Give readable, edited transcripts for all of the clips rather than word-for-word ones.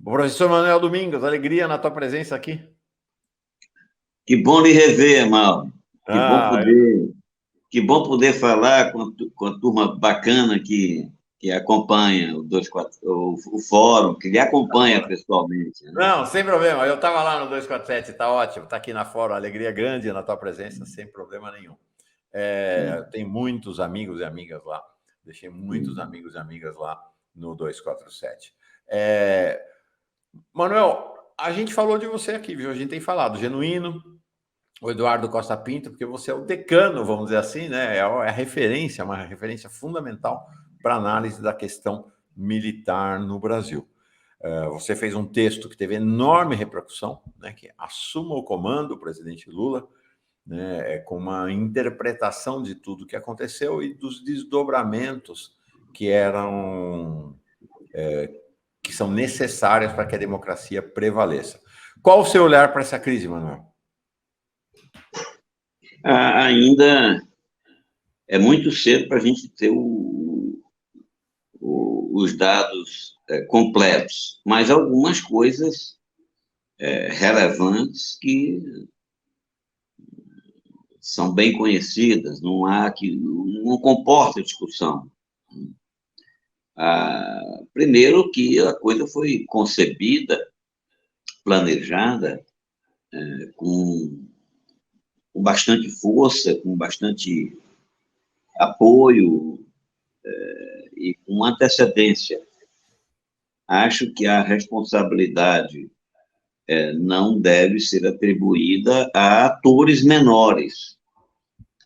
Professor Manuel Domingos, alegria na tua presença aqui. Que bom lhe rever, Mauro. Que bom Ah, poder, que bom poder falar com a turma bacana que acompanha o fórum, que lhe acompanha pessoalmente, né? não, sem problema. Eu estava lá no 247, está ótimo. Está aqui na fora, alegria grande na tua presença, sem problema nenhum. Tem muitos amigos e amigas lá. Deixei muitos amigos e amigas lá no 247. Manuel, a gente falou de você aqui, viu? A gente tem falado. Genuíno, o Eduardo Costa Pinto, porque você é o decano, vamos dizer assim, né? É a referência, uma referência fundamental para análise da questão militar no Brasil. Você fez um texto que teve enorme repercussão, né? Que assuma o comando, o presidente Lula, né? Com uma interpretação de tudo que aconteceu e dos desdobramentos que que são necessários para que a democracia prevaleça. Qual o seu olhar para essa crise, Manuel? Ainda é muito cedo para a gente ter os dados completos, mas algumas coisas relevantes que são bem conhecidas, não comporta discussão. Primeiro que a coisa foi concebida, planejada, com bastante força, com bastante apoio e com antecedência. Acho que a responsabilidade não deve ser atribuída a atores menores,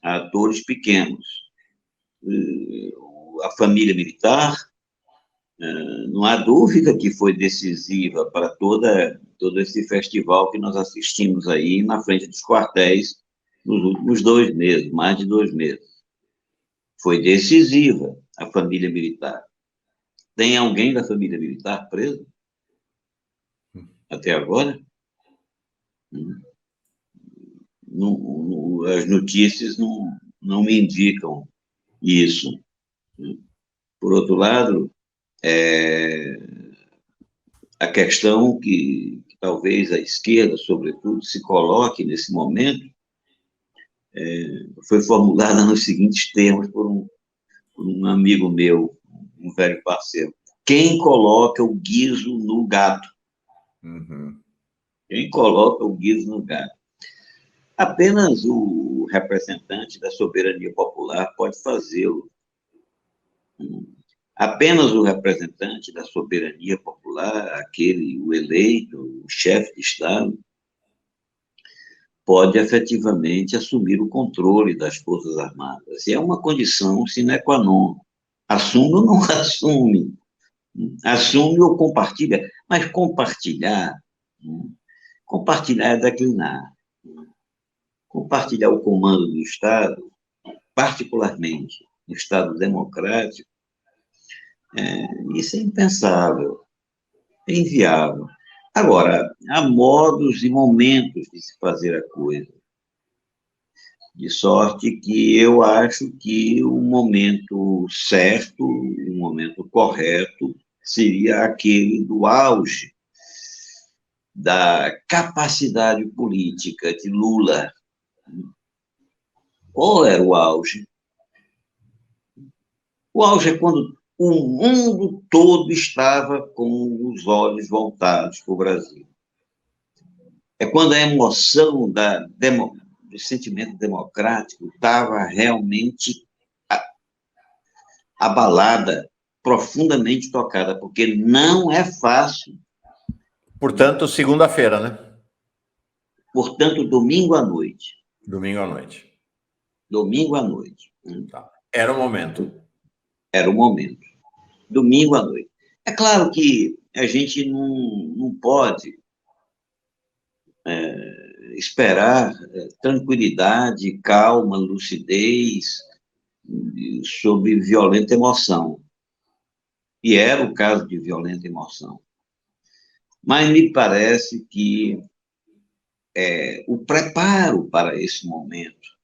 a atores pequenos. A família militar, não há dúvida que foi decisiva para todo esse festival que nós assistimos aí na frente dos quartéis nos últimos 2 meses, mais de 2 meses. Foi decisiva a família militar. Tem alguém da família militar preso? Até agora? As notícias não me indicam isso. Por outro lado, a questão que talvez a esquerda, sobretudo, se coloque nesse momento, foi formulada nos seguintes termos por um amigo meu, um velho parceiro. Quem coloca o guiso no gato? Uhum. Quem coloca o guiso no gato? Apenas o representante da soberania popular pode fazê-lo. Apenas o representante da soberania popular, o eleito, o chefe de Estado, pode efetivamente assumir o controle das Forças Armadas. E é uma condição sine qua non. Assume ou não assume? Assume ou compartilha? Mas compartilhar é declinar. Compartilhar o comando do Estado, particularmente no Estado democrático, isso é impensável, é inviável. Agora, há modos e momentos de se fazer a coisa, de sorte que eu acho que o momento certo, o momento correto, seria aquele do auge da capacidade política de Lula. Qual era o auge? O auge é quando o mundo todo estava com os olhos voltados para o Brasil. É quando a emoção do sentimento democrático estava realmente abalada, profundamente tocada, porque não é fácil. Portanto, segunda-feira, né? Portanto, domingo à noite. Domingo à noite. Domingo à noite. Tá. Era o momento. Era o momento. Domingo à noite. É claro que a gente não pode esperar tranquilidade, calma, lucidez sob violenta emoção. E era o caso de violenta emoção. Mas me parece que o preparo para esse momento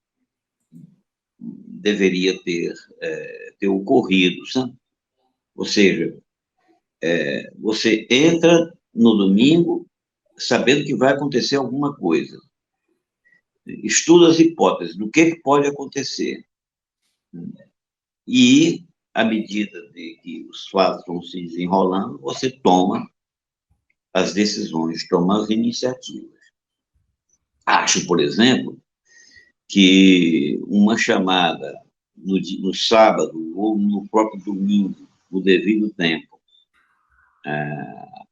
deveria ter ocorrido, sabe? Ou seja, você entra no domingo, sabendo que vai acontecer alguma coisa. Estuda as hipóteses do que pode acontecer. E, à medida de que os fatos vão se desenrolando, você toma as decisões, toma as iniciativas. Acho, por exemplo, que uma chamada no sábado ou no próprio domingo, no devido tempo,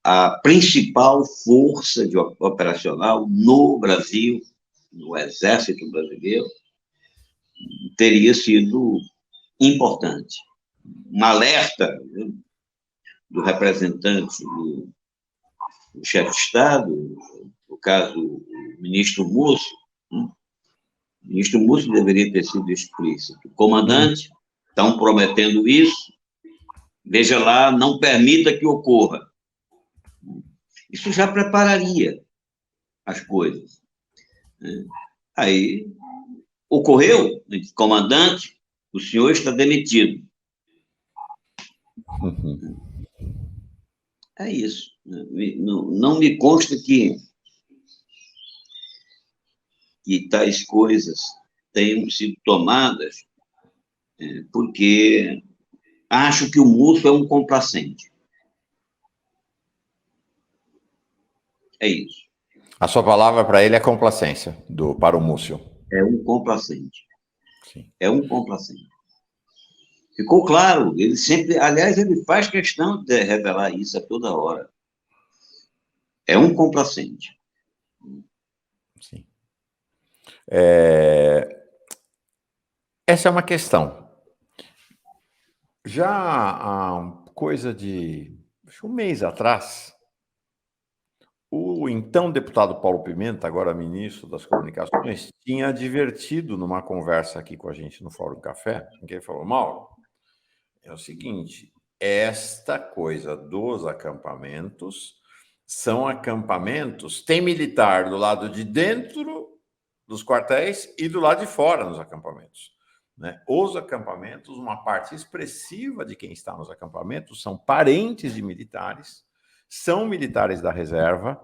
a principal força operacional no Brasil, no Exército Brasileiro, teria sido importante. Um alerta, né, do representante do chefe de Estado, no caso, o ministro Múcio. O ministro Múcio deveria ter sido explícito. Comandante, estão prometendo isso, veja lá, não permita que ocorra. Isso já prepararia as coisas. Aí, ocorreu, comandante, o senhor está demitido. É isso. Não me consta que tais coisas tenham sido tomadas, porque acho que o Múcio é um complacente. É isso. A sua palavra para ele é complacência, para o Múcio. É um complacente. Sim. É um complacente. Ficou claro, ele sempre, aliás, ele faz questão de revelar isso a toda hora. É um complacente. Sim. Essa é uma questão. Já há coisa de acho, um mês atrás, o então deputado Paulo Pimenta, agora ministro das Comunicações, tinha advertido numa conversa aqui com a gente no Fórum Café, em que ele falou: Mauro, é o seguinte, esta coisa dos acampamentos são acampamentos, tem militar do lado de dentro dos quartéis e do lado de fora nos acampamentos. Né? Os acampamentos, uma parte expressiva de quem está nos acampamentos são parentes de militares, são militares da reserva,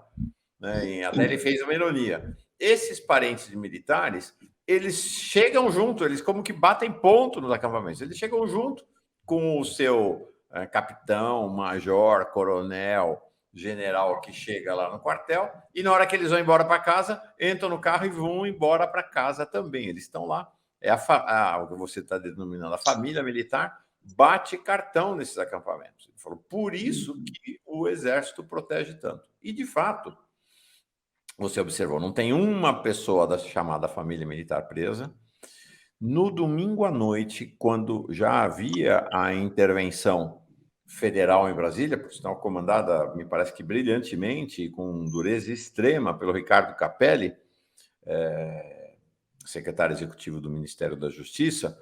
né? E até ele fez uma ironia. Esses parentes de militares, eles chegam junto, eles como que batem ponto nos acampamentos, eles chegam junto com o seu capitão, major, coronel, general que chega lá no quartel, e na hora que eles vão embora para casa, entram no carro e vão embora para casa também. Eles estão lá. É o que você está denominando a família militar, bate cartão nesses acampamentos. Ele falou, por isso que o Exército protege tanto. E, de fato, você observou, não tem uma pessoa da chamada família militar presa. No domingo à noite, quando já havia a intervenção federal em Brasília, por sinal comandada, me parece que brilhantemente e com dureza extrema pelo Ricardo Capelli, secretário executivo do Ministério da Justiça,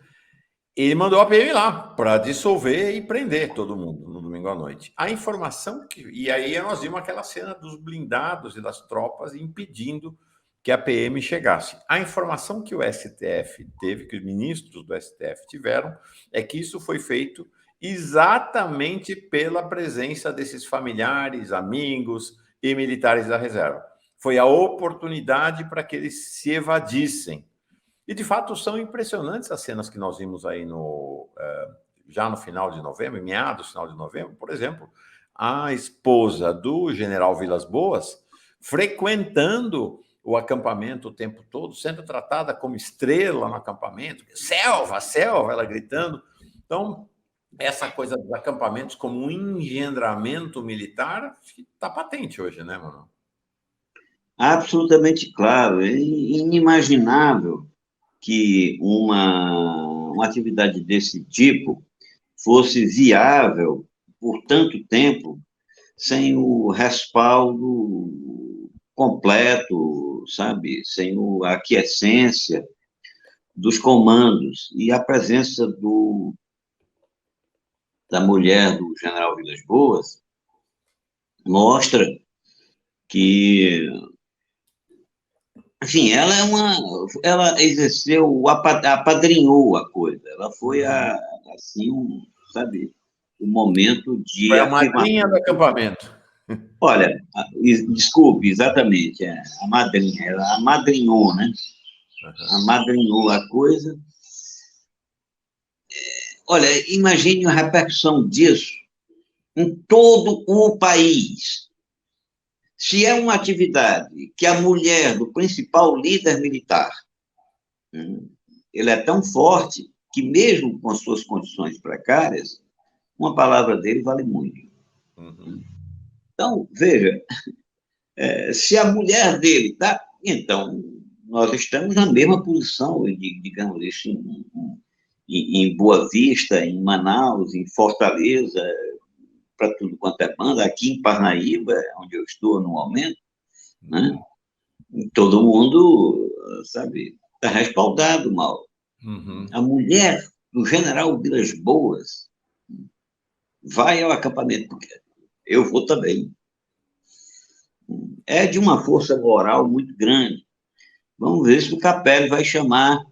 ele mandou a PM lá para dissolver e prender todo mundo no domingo à noite. A informação e aí nós vimos aquela cena dos blindados e das tropas impedindo que a PM chegasse. A informação que o STF teve, que os ministros do STF tiveram, é que isso foi feito exatamente pela presença desses familiares, amigos e militares da reserva. Foi a oportunidade para que eles se evadissem. E, de fato, são impressionantes as cenas que nós vimos aí já no final de novembro, meados do final de novembro, por exemplo, a esposa do general Vilas Boas frequentando o acampamento o tempo todo, sendo tratada como estrela no acampamento, selva, selva, ela gritando. Então, essa coisa dos acampamentos como um engendramento militar está patente hoje, né, mano? Absolutamente claro. É inimaginável que uma atividade desse tipo fosse viável por tanto tempo sem o respaldo completo, sabe? Sem a aquiescência dos comandos e a presença da mulher do general Vilas Boas mostra que, enfim, ela exerceu, apadrinhou a coisa, ela foi assim, sabe, o momento de foi a madrinha do acampamento. Olha, desculpe, exatamente, a madrinha, ela amadrinhou, né? Amadrinhou a coisa. Olha, imagine a repercussão disso em todo o país. Se é uma atividade que a mulher do principal líder militar, ele é tão forte que mesmo com as suas condições precárias, uma palavra dele vale muito. Uhum. Então, veja, se a mulher dele está, então nós estamos na mesma posição, digamos isso, em Boa Vista, em Manaus, em Fortaleza, para tudo quanto é banda, aqui em Parnaíba, onde eu estou no momento, né? Todo mundo, sabe, está respaldado, Mauro. Uhum. A mulher do general Vilas Boas vai ao acampamento, porque eu vou também. É de uma força moral muito grande. Vamos ver se o Capelli vai chamar,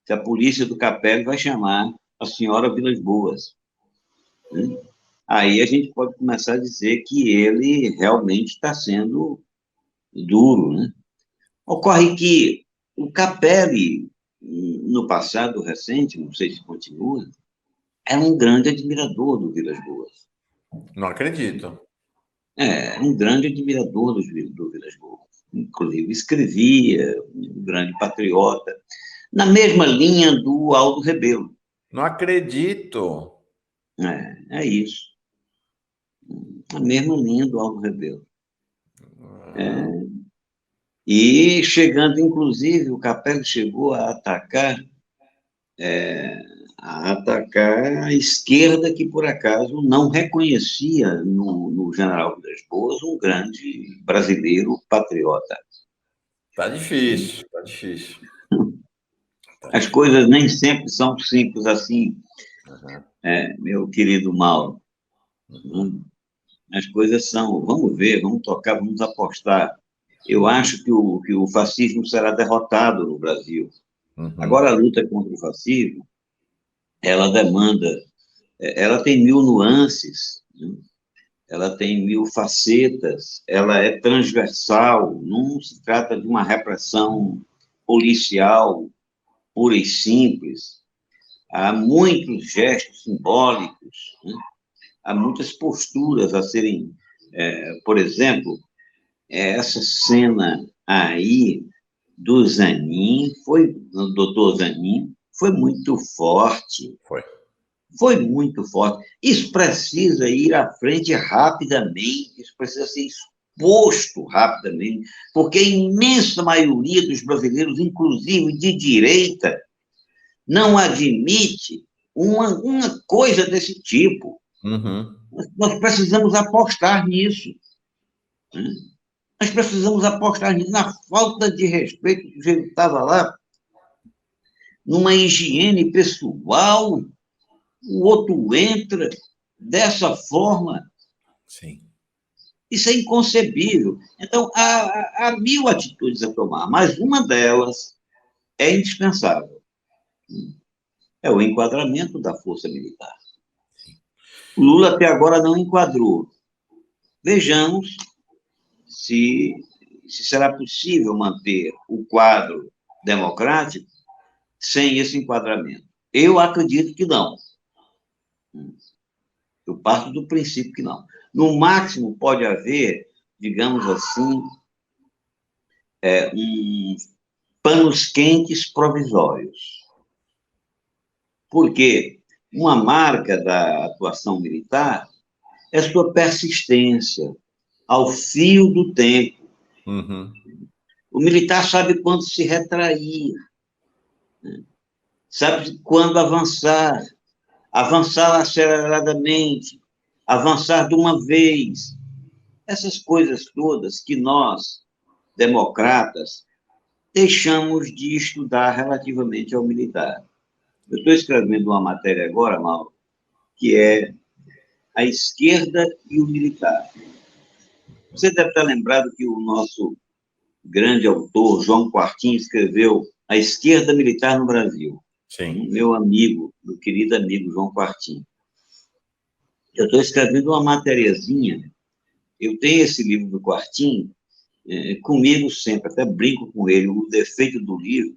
se a polícia do Capelli vai chamar a senhora Vilas Boas. Né? Aí a gente pode começar a dizer que ele realmente está sendo duro, né? Ocorre que o Capelli, no passado recente, não sei se continua, era um grande admirador do Vilas Boas. Não acredito. Era um grande admirador do Vilas Boas. Inclusive, escrevia, um grande patriota, na mesma linha do Aldo Rebelo. Não acredito. É isso. A mesma linha do Aldo Rebelo. E chegando, inclusive, o Capelli chegou a atacar a esquerda, que por acaso não reconhecia no general Vilas Boas um grande brasileiro patriota. Tá difícil, tá difícil. Tá As difícil. coisas nem sempre são simples assim, Uhum. meu querido Mauro. Uhum. As coisas são, vamos ver, vamos tocar, vamos apostar. Eu acho que o fascismo será derrotado no Brasil. Uhum. Agora, a luta contra o fascismo, ela demanda, ela tem mil nuances, né? Ela tem mil facetas, ela é transversal, não se trata de uma repressão policial pura e simples. Há muitos gestos simbólicos, né? Há muitas posturas a serem, por exemplo, essa cena aí do Zanin, do doutor Zanin, foi muito forte. Foi. Foi muito forte. Isso precisa ir à frente rapidamente, isso precisa ser exposto rapidamente, porque a imensa maioria dos brasileiros, inclusive de direita, não admite uma coisa desse tipo. Uhum. Nós precisamos apostar nisso. Né? Nós precisamos apostar nisso, na falta de respeito que ele estava lá, numa higiene pessoal, o outro entra dessa forma. Sim. Isso é inconcebível. Então, há mil atitudes a tomar, mas uma delas é indispensável. É o enquadramento da força militar. O Lula até agora não enquadrou. Vejamos se, se será possível manter o quadro democrático sem esse enquadramento. Eu acredito que não. Eu parto do princípio que não. No máximo, pode haver, digamos assim, panos quentes provisórios. Porque uma marca da atuação militar é sua persistência ao fio do tempo. Uhum. O militar sabe quando se retrair, sabe quando avançar, avançar aceleradamente, avançar de uma vez. Essas coisas todas que nós, democratas, deixamos de estudar relativamente ao militar. Eu estou escrevendo uma matéria agora, Mauro, que é a esquerda e o militar. Você deve estar lembrado que o nosso grande autor, João Quartim, escreveu A Esquerda Militar no Brasil. Sim. Meu amigo, meu querido amigo João Quartim. Eu estou escrevendo uma matériazinha eu tenho esse livro do Quartinho comigo sempre, até brinco com ele. O defeito do livro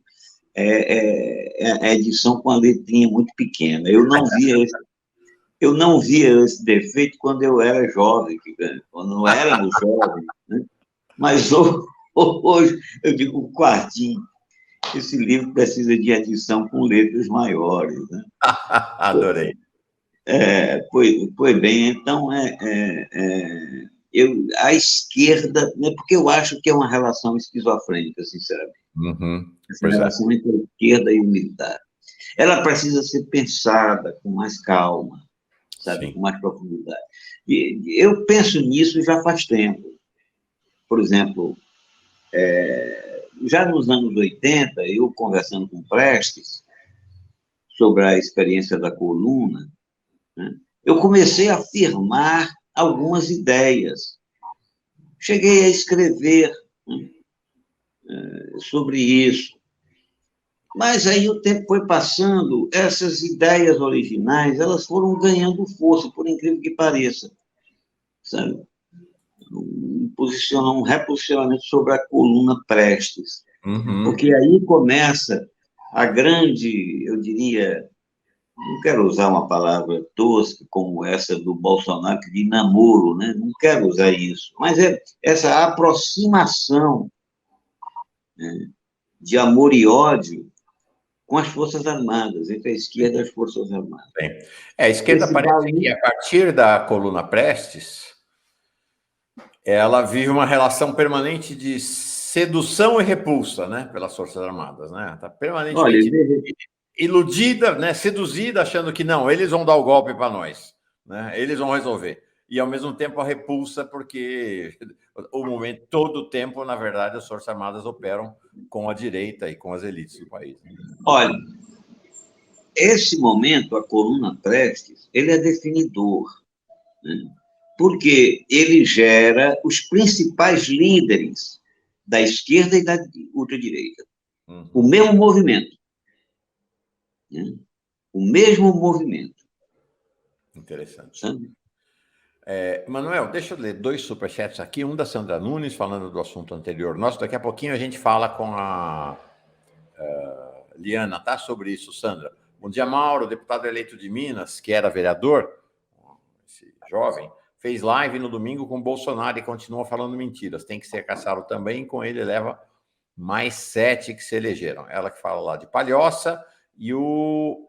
é a edição com a letrinha muito pequena. Eu não via esse defeito quando eu era jovem, quando éramos jovens, né? Mas hoje, eu digo, o Quartinho, esse livro precisa de edição com letras maiores, né? Adorei. Pois bem, então, a esquerda, né, porque eu acho que é uma relação esquizofrênica, sinceramente, essa relação entre a esquerda e o militar. Ela precisa ser pensada com mais calma, sabe, com mais profundidade. E eu penso nisso já faz tempo. Por exemplo, já nos anos 80, eu conversando com Prestes sobre a experiência da coluna, né, eu comecei a afirmar algumas ideias. Cheguei a escrever, né, sobre isso. Mas aí o tempo foi passando, essas ideias originais, elas foram ganhando força, por incrível que pareça, sabe? Um reposicionamento sobre a coluna Prestes. Porque aí começa a grande, eu diria, não quero usar uma palavra tosca como essa do Bolsonaro, de namoro, né? Não quero usar isso, mas é essa aproximação, né, de amor e ódio com as Forças Armadas, entre a esquerda e as Forças Armadas. A esquerda parece que, a partir da coluna Prestes, ela vive uma relação permanente de sedução e repulsa, né, pelas Forças Armadas, né? Está permanentemente iludida, né, seduzida, achando que não, eles vão dar o golpe para nós, né? Eles vão resolver. E, ao mesmo tempo, a repulsa, porque todo o tempo, na verdade, as Forças Armadas operam com a direita e com as elites do país. Olha, esse momento, a coluna Prestes, ele é definidor, né? Porque ele gera os principais líderes da esquerda e da ultradireita. O mesmo movimento. Né? O mesmo movimento. Interessante. Manuel, deixa eu ler 2 superchats aqui. Um da Sandra Nunes, falando do assunto anterior nosso. Daqui a pouquinho a gente fala com a Liana, tá? Sobre isso, Sandra. Bom dia, Mauro, deputado eleito de Minas, que era vereador, esse jovem, fez live no domingo com o Bolsonaro e continua falando mentiras. Tem que ser Caçaro também, com ele leva mais 7 que se elegeram. Ela que fala lá de Palhoça e o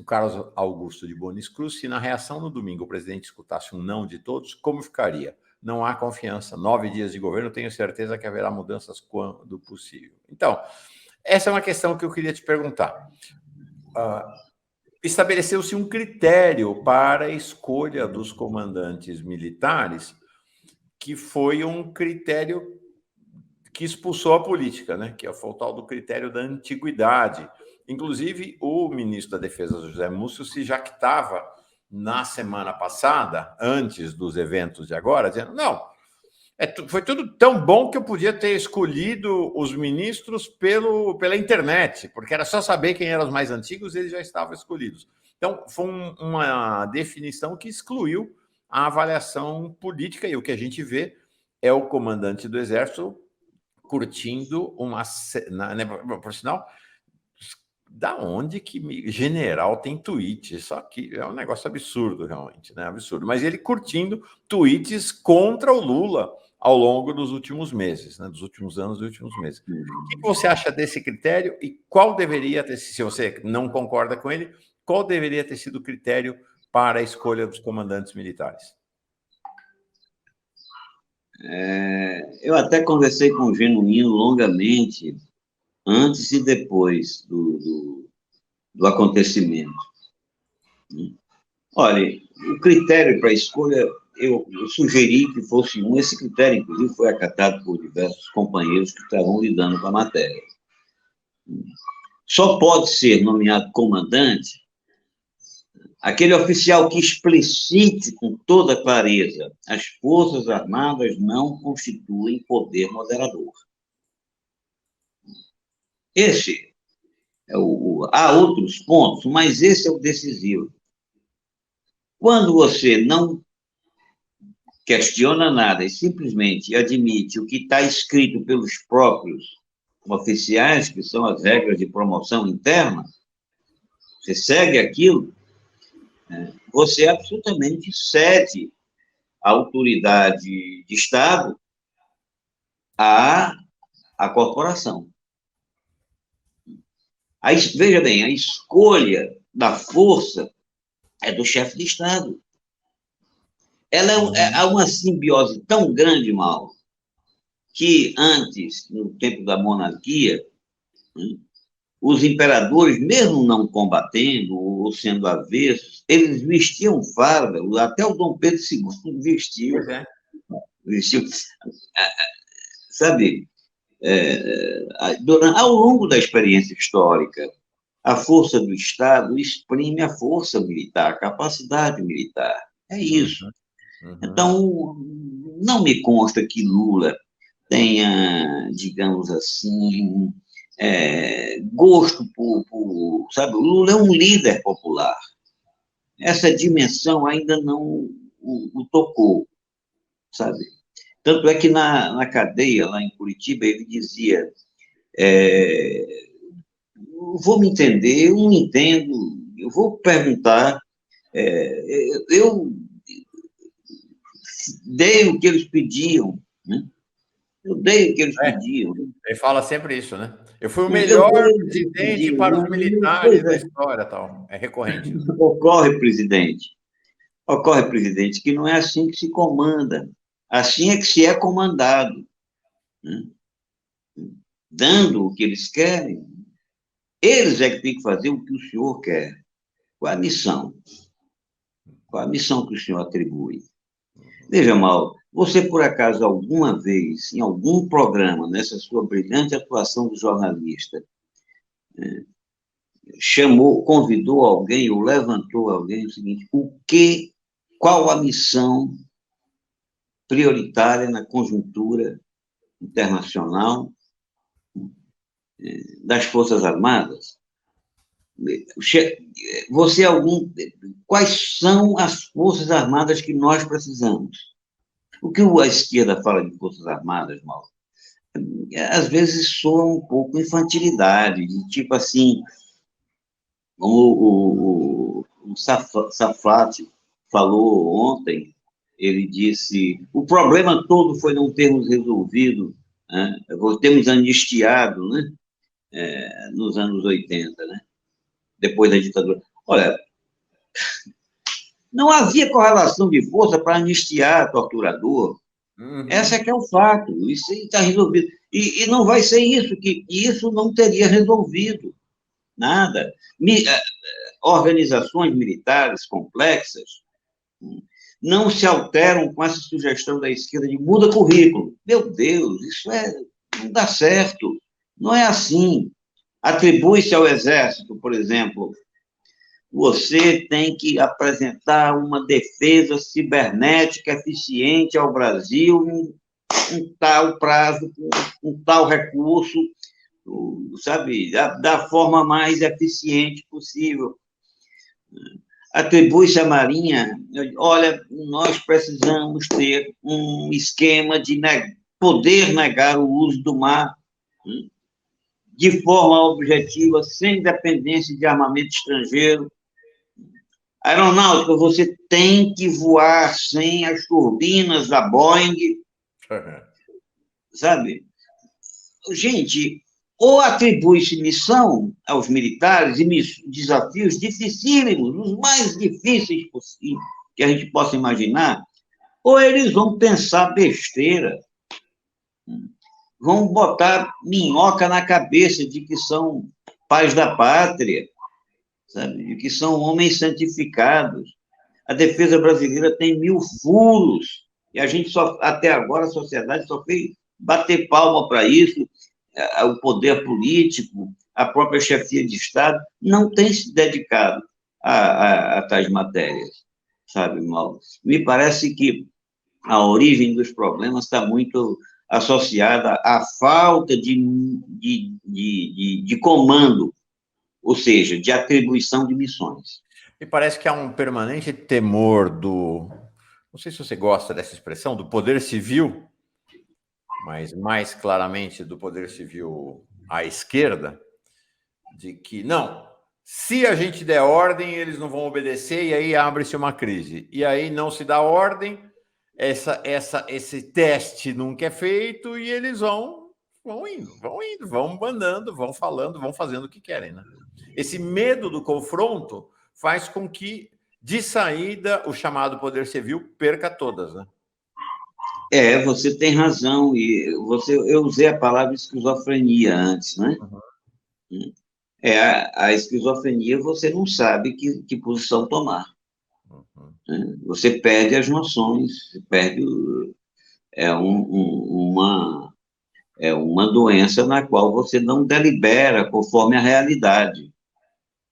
Carlos Augusto de Bonis Cruz. Se na reação no domingo o presidente escutasse um não de todos, como ficaria? Não há confiança. 9 dias de governo, tenho certeza que haverá mudanças quando possível. Então, essa é uma questão que eu queria te perguntar. Estabeleceu-se um critério para a escolha dos comandantes militares, que foi um critério que expulsou a política, né? Que foi o tal do critério da antiguidade. Inclusive, o ministro da Defesa, José Múcio, se jactava na semana passada, antes dos eventos de agora, dizendo, não, foi tudo tão bom que eu podia ter escolhido os ministros pela internet, porque era só saber quem eram os mais antigos e eles já estavam escolhidos. Então, foi uma definição que excluiu a avaliação política, e o que a gente vê é o comandante do Exército curtindo por sinal, da onde que general tem tweet? Isso aqui é um negócio absurdo, realmente, né? Absurdo. Mas ele curtindo tweets contra o Lula ao longo dos últimos meses, né? Dos últimos anos e últimos meses. O que você acha desse critério e qual deveria ter, se você não concorda com ele, qual deveria ter sido o critério para a escolha dos comandantes militares? Eu até conversei com o Genuíno longamente, antes e depois do acontecimento. Olha, o critério para a escolha, eu sugeri que fosse esse critério, inclusive, foi acatado por diversos companheiros que estavam lidando com a matéria. Só pode ser nomeado comandante aquele oficial que explicite com toda clareza: as Forças Armadas não constituem poder moderador. Esse há outros pontos, mas esse é o decisivo. Quando você não questiona nada e simplesmente admite o que está escrito pelos próprios oficiais, que são as regras de promoção interna, você segue aquilo, você absolutamente cede a autoridade de Estado à corporação. Aí, veja bem, a escolha da força é do chefe de Estado. Ela é uma simbiose tão grande, Mauro, que antes, no tempo da monarquia, os imperadores, mesmo não combatendo ou sendo avessos, eles vestiam farda, até o Dom Pedro II vestiu. Vestiu. Sabe, ao longo da experiência histórica, a força do Estado exprime a força militar, a capacidade militar. É isso. Então, não me consta que Lula tenha, digamos assim, gosto sabe, o Lula é um líder popular. Essa dimensão ainda não o tocou, sabe? Tanto é que na cadeia, lá em Curitiba, ele dizia, vou me entender, eu não entendo, eu vou perguntar, eu dei o que eles pediam, né? Eu dei o que eles pediam. Ele fala sempre isso, né? Eu fui o melhor presidente para os militares da história, tal. É recorrente. Ocorre, presidente, que não é assim que se comanda. Assim é que se é comandado, né? Dando o que eles querem. Eles é que têm que fazer o que o senhor quer. Qual a missão? Qual a missão que o senhor atribui? Veja, Mauro, você, por acaso, alguma vez, em algum programa, nessa sua brilhante atuação de jornalista, convidou alguém ou levantou alguém o seguinte, qual a missão prioritária na conjuntura internacional das Forças Armadas? Quais são as Forças Armadas que nós precisamos? O que a esquerda fala de Forças Armadas, Mauro, às vezes soa um pouco infantilidade, de tipo assim, o Safat falou ontem, ele disse, o problema todo foi não termos resolvido, né, termos anistiado, né, nos anos 80, né, depois da ditadura. Olha, não havia correlação de força para anistiar torturador. Esse é que é o fato, isso está resolvido. E não vai ser isso, que isso não teria resolvido nada. Organizações militares complexas não se alteram com essa sugestão da esquerda de muda currículo. Meu Deus, isso não dá certo. Não é assim. Atribui-se ao Exército, por exemplo, você tem que apresentar uma defesa cibernética eficiente ao Brasil um tal prazo, um tal recurso, sabe, da forma mais eficiente possível. Atribui-se à Marinha, olha, nós precisamos ter um esquema de poder negar o uso do mar de forma objetiva, sem dependência de armamento estrangeiro. Aeronáutica, você tem que voar sem as turbinas da Boeing, sabe? Gente, ou atribui-se missão aos militares e desafios dificílimos, os mais difíceis que a gente possa imaginar, ou eles vão pensar besteira, vão botar minhoca na cabeça de que são pais da pátria, sabe? De que são homens santificados. A defesa brasileira tem 1000 furos, e a gente até agora, a sociedade só fez bater palma para isso, o poder político, a própria chefia de Estado, não tem se dedicado a tais matérias, sabe, Mauro? Me parece que a origem dos problemas está muito associada à falta de comando, ou seja, de atribuição de missões. Me parece que há um permanente temor não sei se você gosta dessa expressão, do poder civil, mas mais claramente do poder civil à esquerda, de que, não, se a gente der ordem, eles não vão obedecer, e aí abre-se uma crise. E aí não se dá ordem, esse teste nunca é feito, e eles vão indo, vão mandando, vão falando, vão fazendo o que querem, né? Esse medo do confronto faz com que, de saída, o chamado poder civil perca todas, né? Você tem razão, e eu usei a palavra esquizofrenia antes, né? Uhum. A esquizofrenia, você não sabe que posição tomar. Uhum. Né? Você perde as noções, você perde. Uma, uma doença na qual você não delibera conforme a realidade.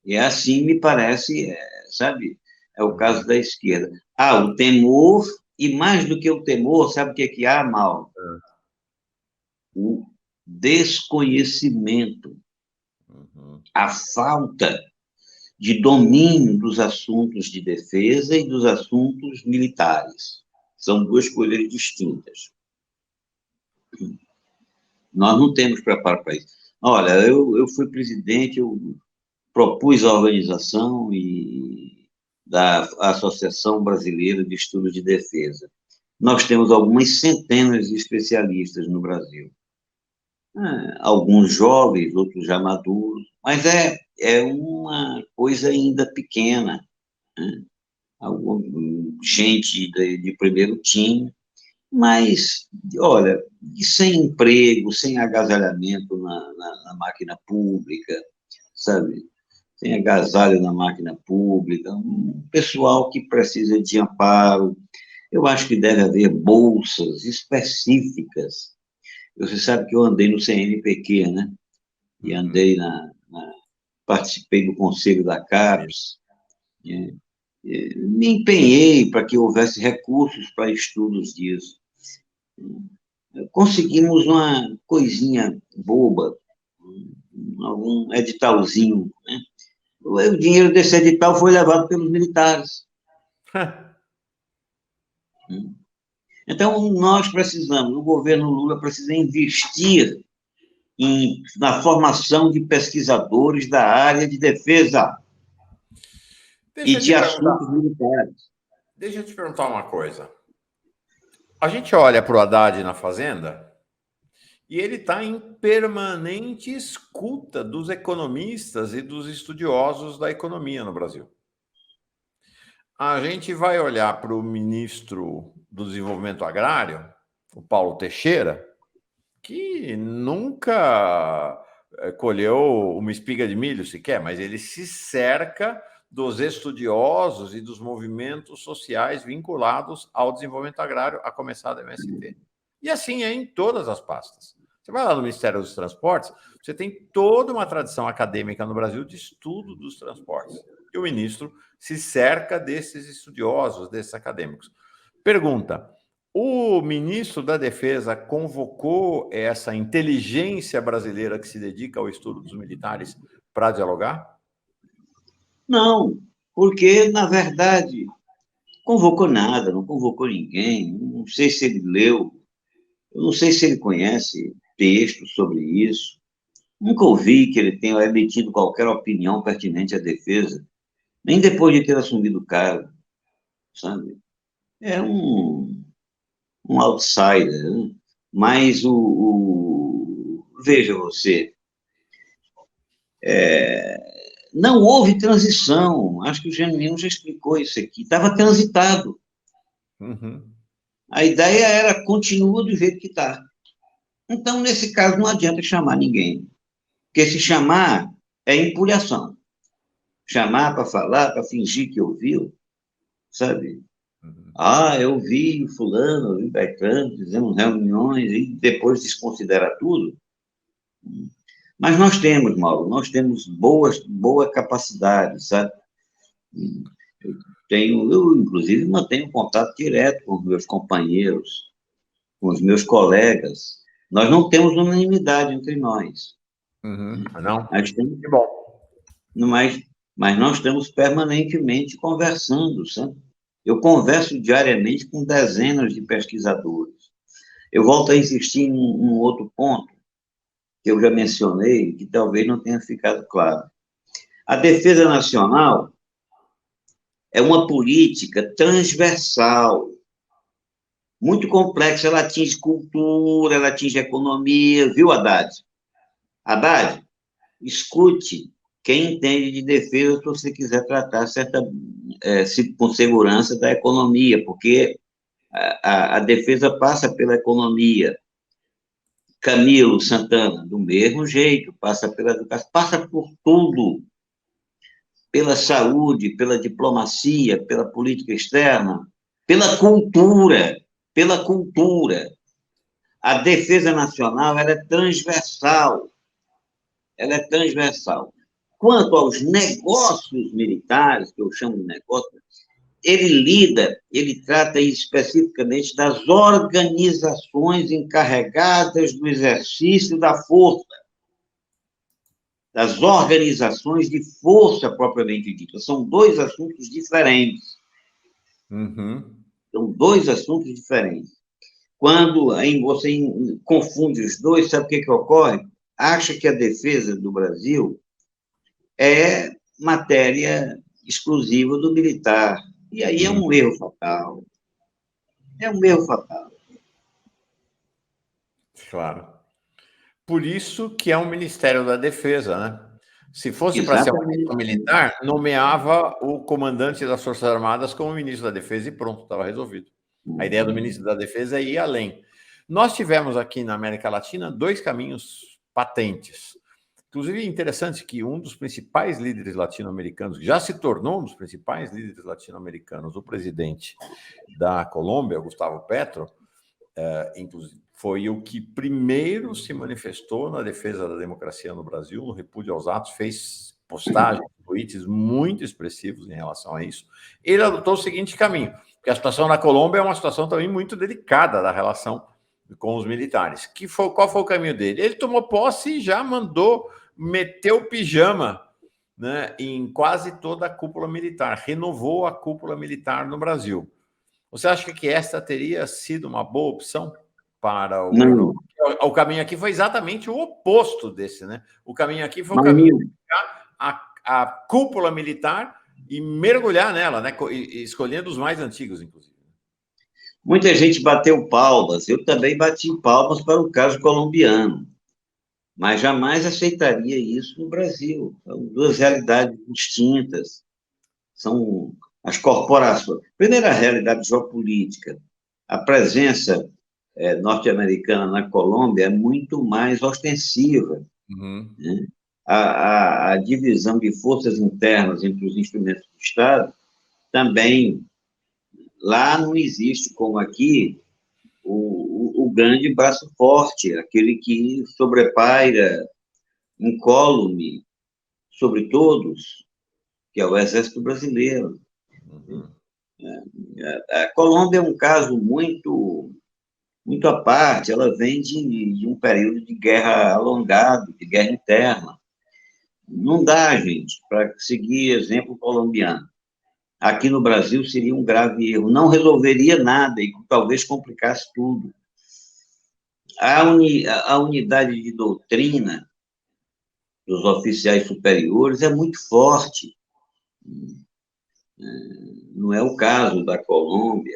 E assim me parece, sabe? É o caso da esquerda. O temor, e mais do que o temor, sabe o que há, Mauro? O desconhecimento, Uhum. a falta de domínio dos assuntos de defesa e dos assuntos militares. São duas coisas distintas. Nós não temos preparo para isso. Olha, eu fui presidente, eu propus a organização da Associação Brasileira de Estudos de Defesa. Nós temos algumas centenas de especialistas no Brasil. Alguns jovens, outros já maduros, mas é uma coisa ainda pequena. Né? Gente de primeiro time, mas, olha, sem emprego, sem agasalhamento na máquina pública, sabe? Sem agasalho na máquina pública, um pessoal que precisa de amparo. Eu acho que deve haver bolsas específicas. Você sabe que eu andei no CNPq, né? E andei participei do conselho da CAPES, né? Me empenhei para que houvesse recursos para estudos disso. Conseguimos uma coisinha boba, algum editalzinho, né? O dinheiro desse edital foi levado pelos militares. Então, nós precisamos, o governo Lula precisa investir na formação de pesquisadores da área de defesa e de assuntos militares. Deixa eu te perguntar uma coisa. A gente olha para o Haddad na Fazenda e ele está em permanente escuta dos economistas e dos estudiosos da economia no Brasil. A gente vai olhar para o ministro do Desenvolvimento Agrário, o Paulo Teixeira, que nunca colheu uma espiga de milho sequer, mas ele se cerca dos estudiosos e dos movimentos sociais vinculados ao desenvolvimento agrário, a começar da MST. E assim é em todas as pastas. Você vai lá no Ministério dos Transportes, você tem toda uma tradição acadêmica no Brasil de estudo dos transportes. E o ministro se cerca desses estudiosos, desses acadêmicos. Pergunta: o ministro da Defesa convocou essa inteligência brasileira que se dedica ao estudo dos militares para dialogar? Não, porque, na verdade, convocou nada, não convocou ninguém, não sei se ele leu, eu não sei se ele conhece textos sobre isso, nunca ouvi que ele tenha emitido qualquer opinião pertinente à defesa, nem depois de ter assumido o cargo, sabe? É um outsider, né? Mas veja você, não houve transição, acho que o Genuíno já explicou isso aqui, estava transitado. Uhum. A ideia era continua do jeito que está. Então, nesse caso, não adianta chamar ninguém, porque se chamar é empulhação. Chamar para falar, para fingir que ouviu, sabe? Uhum. Eu vi o fulano, eu vi o Beltrano, fizemos reuniões e depois desconsidera tudo. Mas nós temos, Mauro, nós temos boa capacidade, sabe? Eu, inclusive, mantenho contato direto com os meus companheiros, com os meus colegas. Nós não temos unanimidade entre nós. Uhum. Não? Nós temos, Que bom. mas nós estamos permanentemente conversando, sabe? Eu converso diariamente com dezenas de pesquisadores. Eu volto a insistir em um outro ponto, que eu já mencionei, que talvez não tenha ficado claro. A defesa nacional é uma política transversal, muito complexa, ela atinge cultura, ela atinge economia, viu, Haddad? Haddad, escute quem entende de defesa se você quiser tratar com segurança da economia, porque a defesa passa pela economia. Camilo Santana, do mesmo jeito, passa pela educação, passa por tudo, pela saúde, pela diplomacia, pela política externa, pela cultura, pela cultura. A defesa nacional, ela é transversal, ela é transversal. Quanto aos negócios militares, que eu chamo de negócios, ele trata especificamente das organizações encarregadas do exercício da força, das organizações de força propriamente dita. São dois assuntos diferentes. São dois assuntos diferentes. Quando você confunde os dois, sabe o que ocorre? Acha que a defesa do Brasil é matéria exclusiva do militar. E aí é um erro fatal. É um erro fatal. Claro. Por isso que é um Ministério da Defesa, né? Se fosse para ser um militar, nomeava o comandante das Forças Armadas como ministro da Defesa e pronto, estava resolvido. A ideia do ministro da Defesa é ir além. Nós tivemos aqui na América Latina 2 caminhos patentes. Inclusive, é interessante que um dos principais líderes latino-americanos, que já se tornou um dos principais líderes latino-americanos, o presidente da Colômbia, Gustavo Petro, inclusive, foi o que primeiro se manifestou na defesa da democracia no Brasil, no repúdio aos atos, fez postagens, tweets muito expressivos em relação a isso. Ele adotou o seguinte caminho, porque a situação na Colômbia é uma situação também muito delicada da relação com os militares. Qual foi o caminho dele? Ele tomou posse e já mandou meter o pijama, né, em quase toda a cúpula militar, renovou a cúpula militar no Brasil. Você acha que esta teria sido uma boa opção para o governo? O caminho aqui foi exatamente o oposto desse, né? O caminho aqui foi o caminho de pegar a cúpula militar e mergulhar nela, né? Escolhendo os mais antigos, inclusive. Muita gente bateu palmas, eu também bati palmas para o caso colombiano, mas jamais aceitaria isso no Brasil. São duas realidades distintas, são as corporações. Primeira realidade geopolítica, a presença norte-americana na Colômbia é muito mais ostensiva. Né? A divisão de forças internas entre os instrumentos do Estado também, lá não existe, como aqui, o grande braço forte, aquele que sobrepaira, incólume sobre todos, que é o Exército Brasileiro. A Colômbia é um caso muito à parte, ela vem de um período de guerra alongado, de guerra interna. Não dá, gente, para seguir exemplo colombiano. Aqui no Brasil seria um grave erro, não resolveria nada e talvez complicasse tudo. A unidade de doutrina dos oficiais superiores é muito forte. Não é o caso da Colômbia.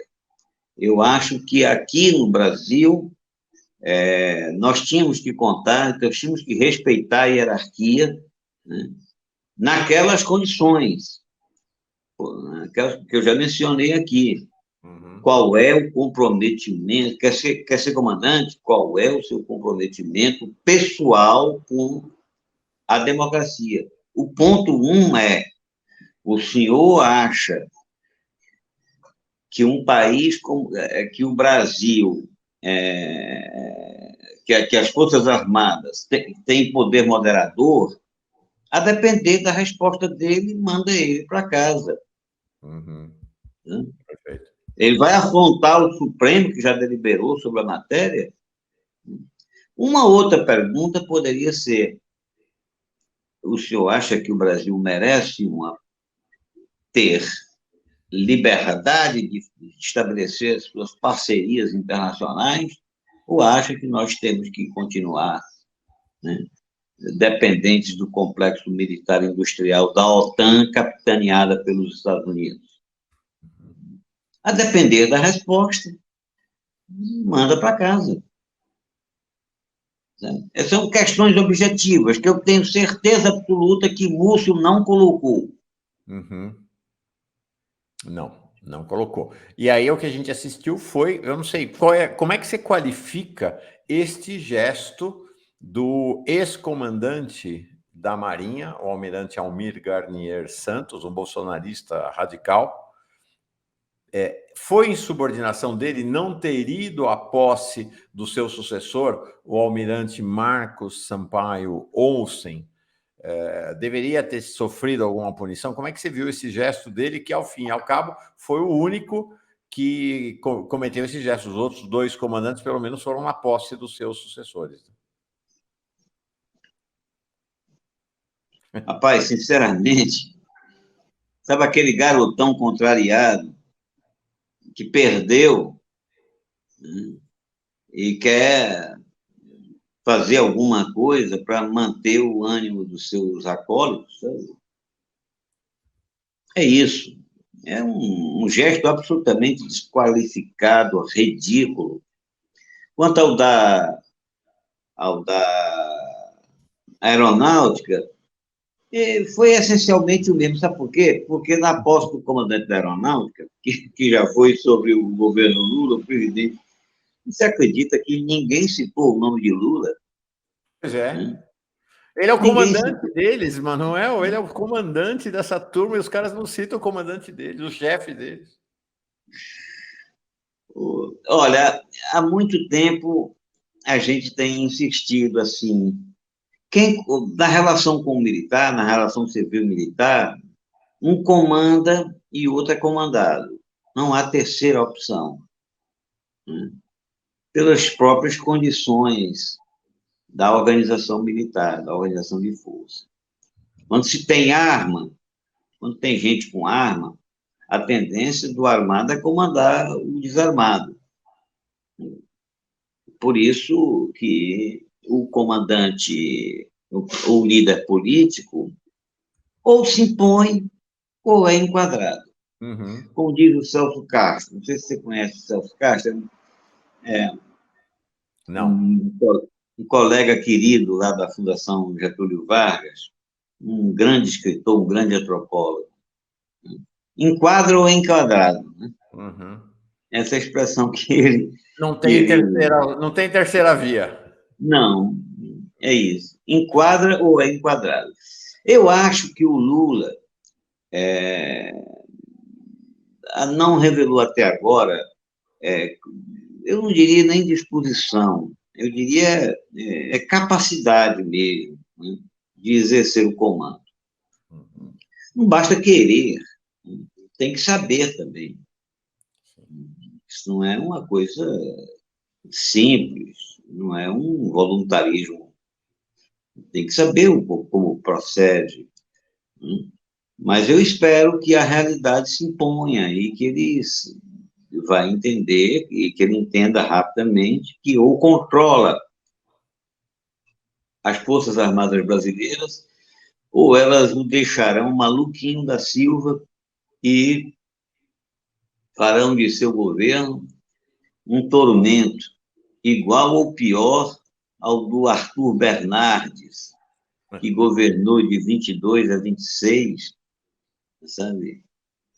Eu acho que aqui no Brasil, nós tínhamos que contar, nós tínhamos que respeitar a hierarquia, né, naquelas condições, aquelas que eu já mencionei aqui. Qual é o comprometimento? Quer ser comandante? Qual é o seu comprometimento pessoal com a democracia? O ponto 1 é: o senhor acha que um país como que o Brasil, que as Forças Armadas têm poder moderador? A depender da resposta dele, manda ele para casa. Perfeito. Ele vai afrontar o Supremo, que já deliberou sobre a matéria? Uma outra pergunta poderia ser: o senhor acha que o Brasil merece ter liberdade de estabelecer as suas parcerias internacionais, ou acha que nós temos que continuar, né, dependentes do complexo militar industrial da OTAN, capitaneada pelos Estados Unidos? A depender da resposta, manda para casa. São questões objetivas que eu tenho certeza absoluta que Múcio não colocou. Uhum. Não colocou. E aí o que a gente assistiu foi, eu não sei, como é que você qualifica este gesto do ex-comandante da Marinha, o almirante Almir Garnier Santos, um bolsonarista radical. Foi insubordinação dele não ter ido à posse do seu sucessor, o almirante Marcos Sampaio Olsen, deveria ter sofrido alguma punição? Como é que você viu esse gesto dele, que, ao fim e ao cabo, foi o único que cometeu esse gesto? Os outros dois comandantes, pelo menos, foram na posse dos seus sucessores. Rapaz, sinceramente, sabe aquele garotão contrariado que perdeu, né, e quer fazer alguma coisa para manter o ânimo dos seus acólitos? Sabe? É isso. É um gesto absolutamente desqualificado, ridículo. Quanto ao da aeronáutica, foi essencialmente o mesmo. Sabe por quê? Porque na posse do comandante da aeronáutica, que já foi sobre o governo Lula, o presidente, você acredita que ninguém citou o nome de Lula? Pois é. Né? Ele é o Ninguém comandante citou. deles, Manuel. Ele é o comandante dessa turma e os caras não citam o comandante deles, o chefe deles. Olha, há muito tempo a gente tem insistido assim, na relação com o militar, na relação civil-militar, um comanda e o outro é comandado. Não há terceira opção, né? Pelas próprias condições da organização militar, da organização de força. Quando se tem arma, quando tem gente com arma, a tendência do armado é comandar o desarmado. Por isso que o comandante, o líder político, ou se impõe ou é enquadrado. Uhum. Como diz o Celso Castro, não sei se você conhece o Celso Castro, Não. um colega querido lá da Fundação Getúlio Vargas, um grande escritor, um grande antropólogo. Enquadra ou é enquadrado, né? Uhum. Essa é a expressão que ele... Não tem terceira via. Não, é isso. Enquadra ou é enquadrado. Eu acho que o Lula não revelou até agora, eu não diria nem disposição, eu diria capacidade mesmo, né, de exercer o comando. Não basta querer, tem que saber também. Isso não é uma coisa simples, não é um voluntarismo. Tem que saber um pouco como procede, né? Mas eu espero que a realidade se imponha e que ele vai entender e que ele entenda rapidamente que ou controla as Forças Armadas Brasileiras ou elas o deixarão maluquinho da Silva e farão de seu governo um tormento igual ou pior ao do Arthur Bernardes, que governou de 22 a 26, sabe?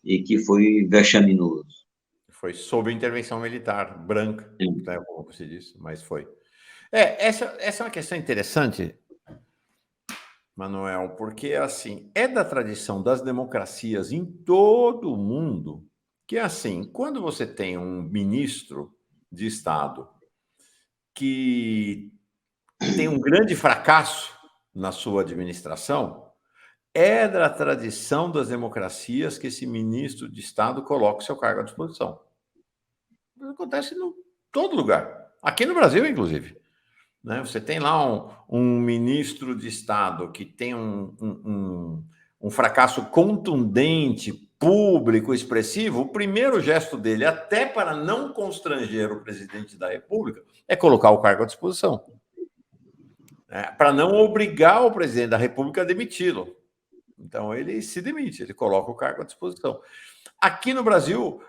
E que foi vexaminoso. Foi sob intervenção militar, branca, né, como você disse, mas foi. Essa é uma questão interessante, Manuel, porque, assim, é da tradição das democracias em todo o mundo que, assim, quando você tem um ministro de Estado que tem um grande fracasso na sua administração, é da tradição das democracias que esse ministro de Estado coloque seu cargo à disposição. Isso acontece em todo lugar. Aqui no Brasil, inclusive. Né? Você tem lá um ministro de Estado que tem um fracasso contundente público, expressivo, o primeiro gesto dele, até para não constranger o presidente da República, é colocar o cargo à disposição. Para não obrigar o presidente da República a demiti-lo. Então, ele se demite, ele coloca o cargo à disposição. Aqui no Brasil,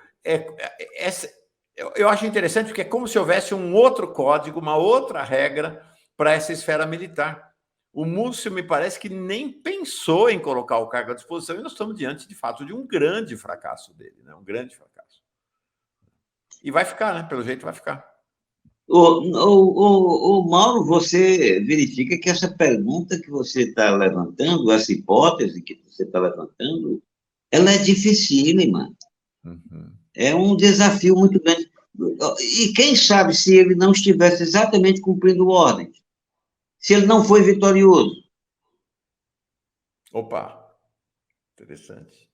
eu acho interessante porque é como se houvesse um outro código, uma outra regra para essa esfera militar. O Múcio me parece que nem pensou em colocar o cargo à disposição e nós estamos diante, de fato, de um grande fracasso dele, né? Um grande fracasso. E vai ficar, né? Pelo jeito vai ficar. Mauro, você verifica que essa pergunta que você está levantando, essa hipótese que você está levantando, ela é dificílima. Uhum. É um desafio muito grande. E quem sabe se ele não estivesse exatamente cumprindo ordens? Se ele não foi vitorioso? Opa, interessante.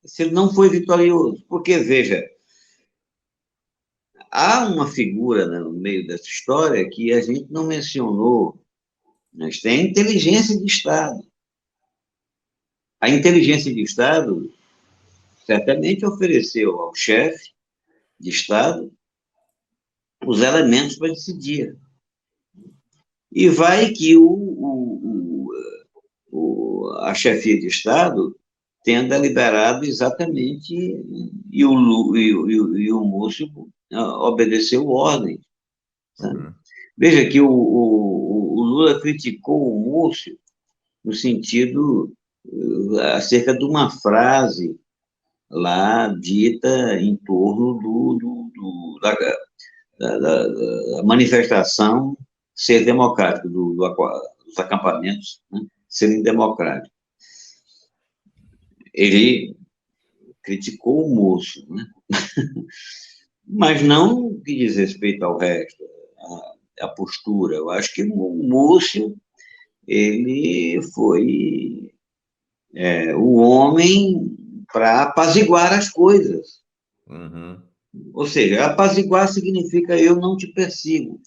Se ele não foi vitorioso. Porque, veja, há uma figura, né, no meio dessa história que a gente não mencionou, mas tem a inteligência de Estado. A inteligência de Estado certamente ofereceu ao chefe de Estado os elementos para decidir. E vai que a chefia de Estado tenha deliberado exatamente, e o Múcio obedeceu ordem. Uhum. Veja que o Lula criticou o Múcio no sentido acerca de uma frase lá dita em torno da manifestação ser democrática, dos acampamentos, né, serem democráticos. Ele criticou o Múcio, né? Mas não no que diz respeito ao resto, a postura. Eu acho que o Múcio, ele foi o homem para apaziguar as coisas. Uhum. Ou seja, apaziguar significa eu não te persigo.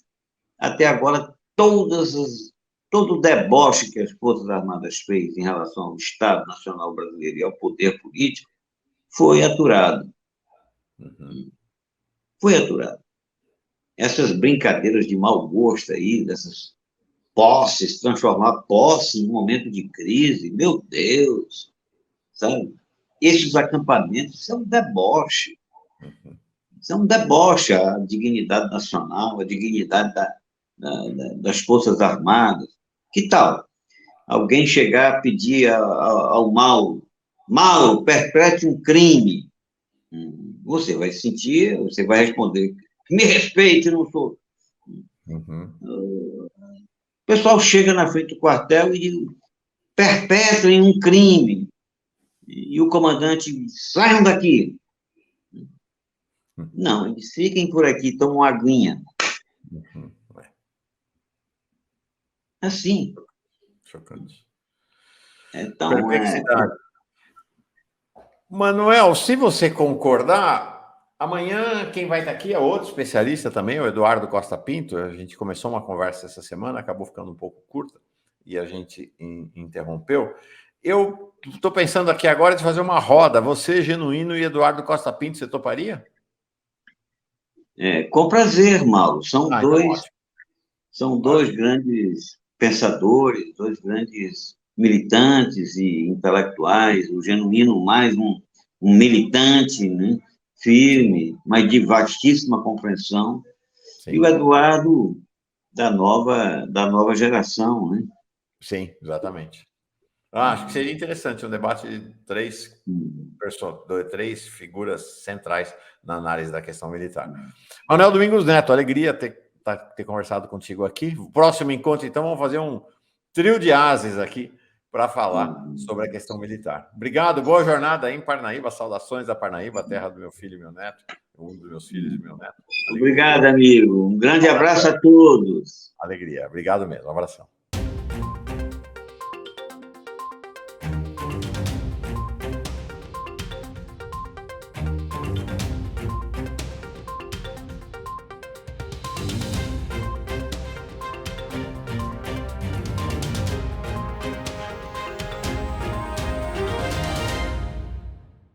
Até agora, todo o deboche que as Forças Armadas fez em relação ao Estado Nacional Brasileiro e ao poder político foi aturado. Uhum. Foi aturado. Essas brincadeiras de mau gosto aí, dessas posses, transformar posse em momento de crise, meu Deus, sabe? Esses acampamentos são um deboche. Isso é um deboche à dignidade nacional, à dignidade das Forças Armadas. Que tal alguém chegar a pedir ao Mauro, perpetre um crime? Você vai sentir, você vai responder, me respeite, não sou. Uhum. O pessoal chega na frente do quartel e diz, perpetrem um crime. E o comandante, saiam daqui. Não, eles fiquem por aqui, tomam uma aguinha. Uhum. Assim. Chocante. Então, perplexidade. Manuel, se você concordar, amanhã quem vai estar aqui é outro especialista também, o Eduardo Costa Pinto. A gente começou uma conversa essa semana, acabou ficando um pouco curta e a gente interrompeu. Eu estou pensando aqui agora de fazer uma roda, você, Genuíno e Eduardo Costa Pinto, você toparia? Com prazer, Mauro. São então, dois grandes pensadores, dois grandes militantes e intelectuais, o Genuíno mais um militante, né, firme, mas de vastíssima compreensão, Sim. E o Eduardo da nova geração, né? Sim, exatamente. Acho que seria interessante um debate de três figuras centrais na análise da questão militar. Manuel Domingos Neto, alegria ter conversado contigo aqui. O próximo encontro, então, vamos fazer um trio de ases aqui para falar sobre a questão militar. Obrigado, boa jornada aí em Parnaíba, saudações a Parnaíba, terra do meu filho e meu neto, um dos meus filhos e meu neto. Alegria. Obrigado, amigo. Um grande abraço a todos. Alegria, obrigado mesmo, um abração.